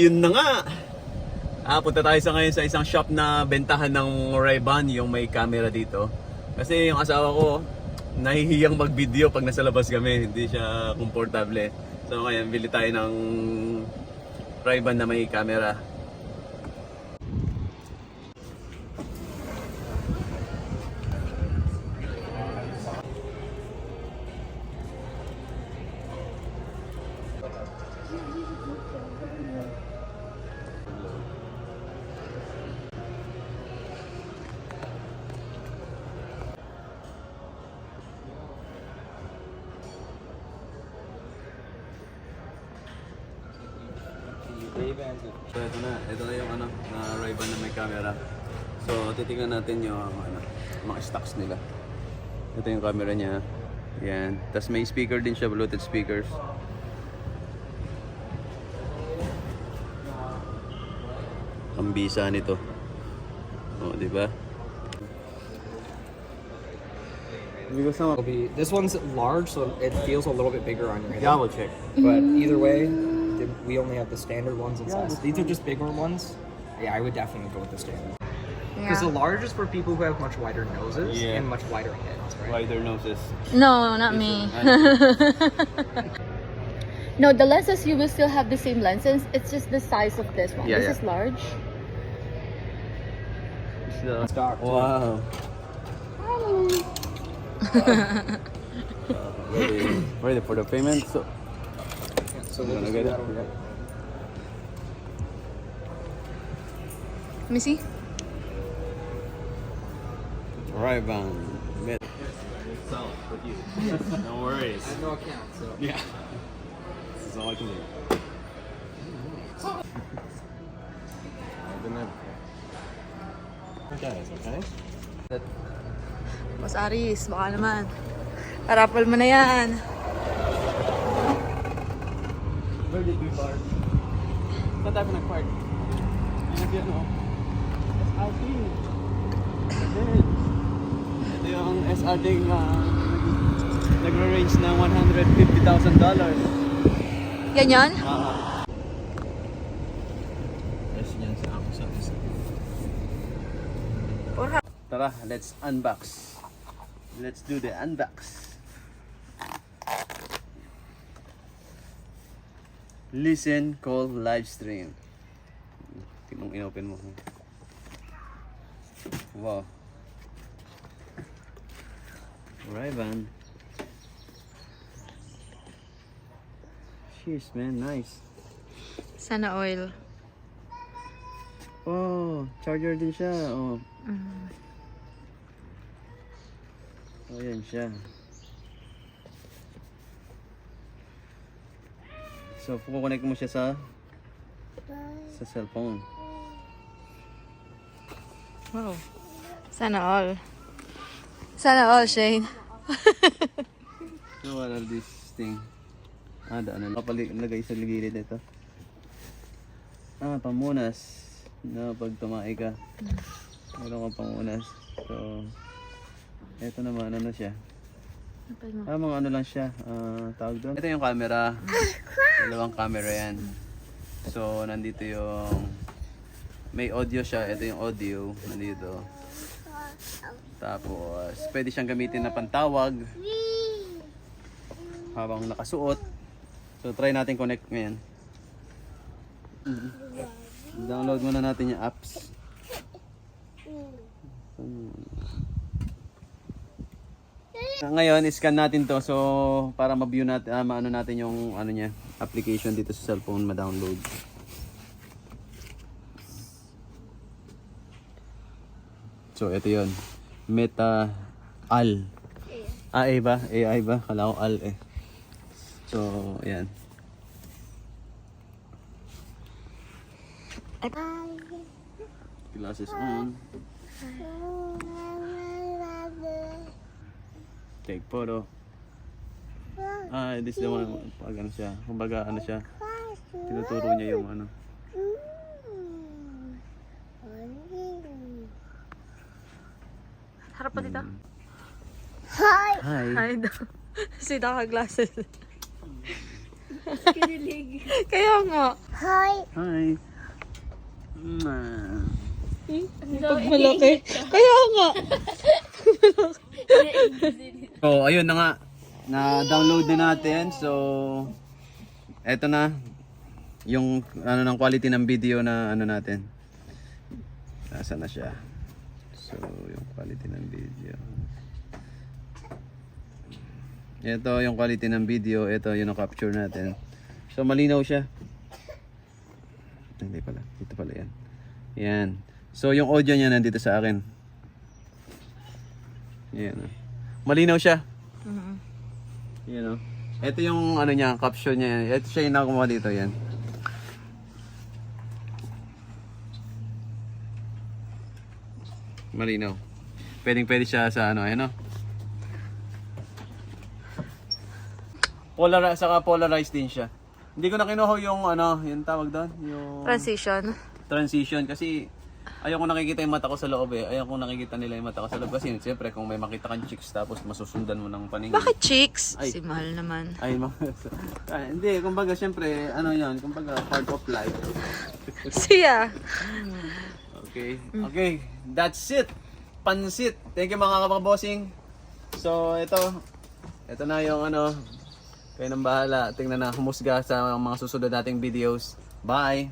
Yun na nga. Punta tayo ngayon sa isang shop na bentahan ng Ray-Ban, yung may camera dito. Kasi yung asawa ko, nahihiyang mag-video pag nasa labas kami. Hindi siya komportable. So ngayon, bili tayo ng Ray-Ban na may camera. So ito na yung Ray-Ban na may camera. So titingnan natin yung mga stocks nila. Ito yung camera niya. Yan. Tapos may speaker din siya, Bluetooth speakers. Ang bisa nito. Oh, di ba? This one's large, so it feels a little bit bigger on your head. Yeah, we'll check. But either way, we only have the standard ones in size. These are just bigger ones. Yeah, I would definitely go with the standard. Because the large is for people who have much wider noses and much wider heads, right? Wider noses. No, not me. No, the lenses, you will still have the same lenses. It's just the size of this one. Yeah, this is large. Stock. Wow. Ready for the payment. So we'll gonna just get do it. that over there. Let me see. Ray-Ban. No worries. I have no account, so. Yeah. This is all I can do. Okay. Mas Aris, baka naman. Parapol mo na yan. Where did we park? Saan tayo nag-park? Yan o. SRT. Ito yung SRT nagre-range ng $150,000. Yan yan? Yes, yan sa ako sa isa. Tara, let's unbox. Let's do the unbox. Listen, call, live stream. Tingnan inopen mo. Wow. Ray-Ban. Cheers, man. Nice. Sana oil. Oh, charger din siya. Oh. Oh, yan siya. So, kukonek mo siya sa cellphone. Wow. Sana all. Sana all, Shane. So, what are this thing? Daan na. Kapalagay sa gilid ito. Pamunas. Na pag tumae ka. Meron kang pamunas. So, ito naman, ano siya? Mga ano lang siya, tawag doon. Ito yung camera. Dalawang camera yan. So, nandito yung may audio siya. Ito yung audio. Nandito. Tapos, pwede siyang gamitin na pantawag habang nakasuot. So, try natin connect ngayon. Download muna natin yung apps. Ngayon, scan natin to. So, para ma-view natin, maano natin yung ano niya, application dito sa cellphone, ma-download. So, ito yon, Meta Al. AI ba? AI ba? Kala ko Al eh. So, ayan. Glasses on. Take photo. This is the one. Pag ano siya. Kumbaga ano siya. Tinuturo niya yung ano. Harap pa dito. Hi. Hi daw. Si Daka glasses. Kaya nga. Hi. Pag malaki. Kaya nga. So, ayun na nga. Na-download na natin. So, eto na. Yung ano ng quality ng video na ano natin. Nasa na siya. So, yung quality ng video. Ito yung quality ng video. Ito yung capture natin. So, malinaw siya. Hindi pala. Dito pala yan. Yan. So, yung audio niya nandito sa akin. Yan. Malinaw siya. Yan o. Ito yung ano niya, caption niya. Ito siya yung nakuha dito. Yan. Malinaw. Pwede siya sa ano, ayun o. Saka polarized din siya. Hindi ko na kinuha yung ano, yung tawag doon, yung transition kasi ayoko nakikita yung mata ko sa loob eh. Ayoko nakikita nila yung mata ko sa loob kasi siyempre kung may makita kang chicks tapos masusundan mo ng paningin. Bakit chicks? Ay. Si Mahal naman. Ay, hindi, kumbaga siyempre, ano yan, kumbaga part of life. Siya. Okay, okay, that's it. Pansit. Thank you mga kapabossing. So, ito na yung ano, kayo nang bahala. Tingnan na, humusga sa mga susunod nating videos. Bye!